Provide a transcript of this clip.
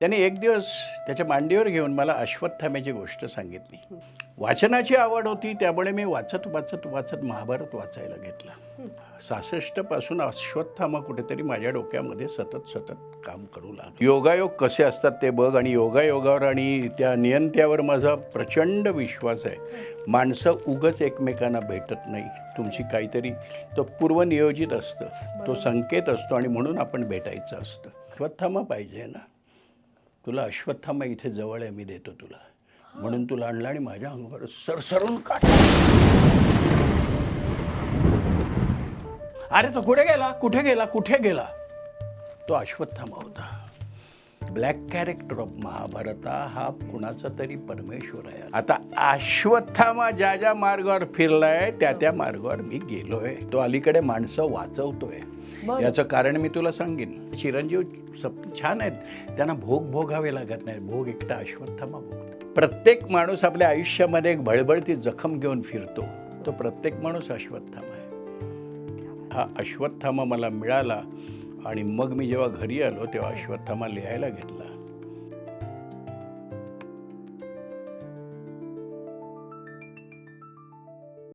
त्याने एक दिवस त्याच्या मांडीवर घेऊन मला अश्वत्थाम्याची गोष्ट सांगितली. वाचनाची आवड होती, त्यामुळे मी वाचत वाचत वाचत महाभारत वाचायला घेतलं. 66 पासून अश्वत्थामा कुठेतरी माझ्या डोक्यामध्ये सतत काम करू लागला. योगायोग कसे असतात ते बघ, आणि योगायोगावर आणि त्या नियंत्यावर माझा प्रचंड विश्वास आहे. माणसं उगच एकमेकांना भेटत नाही. तुमची काहीतरी तो पूर्वनियोजित असतं, तो संकेत असतो, आणि म्हणून आपण भेटायचं असतं. अश्वत्थामा पाहिजे ना तुला. अश्वत्थामा इथे जवळ आहे, मी देतो तुला. म्हणून तुला आणला आणि माझ्या अंगावर सरसरून काढ. अरे तो कुठे गेला, कुठे गेला, कुठे गेला? तो अश्वत्थामा होता. ब्लॅक कॅरेक्टर ऑफ महाभारता हा कुणाचा तरी परमेश्वर आहे. आता अश्वत्थामा ज्या ज्या मार्गावर फिरलाय त्या मार्गावर मी गेलोय. तो अलीकडे माणसं वाचवतोय. याचं कारण मी तुला सांगेन. चिरंजीव सप्त छान आहेत, त्यांना भोग भोगावे लागत नाही. भोग एकटा अश्वत्थामा भोगतो. प्रत्येक माणूस आपल्या आयुष्यामध्ये एक भळबळती जखम घेऊन फिरतो. तो प्रत्येक माणूस अश्वत्थामा आहे. हा अश्वत्थामा मला मिळाला, आणि मग मी जेव्हा घरी आलो तेव्हा अश्वत्थामा लिहायला घेतला.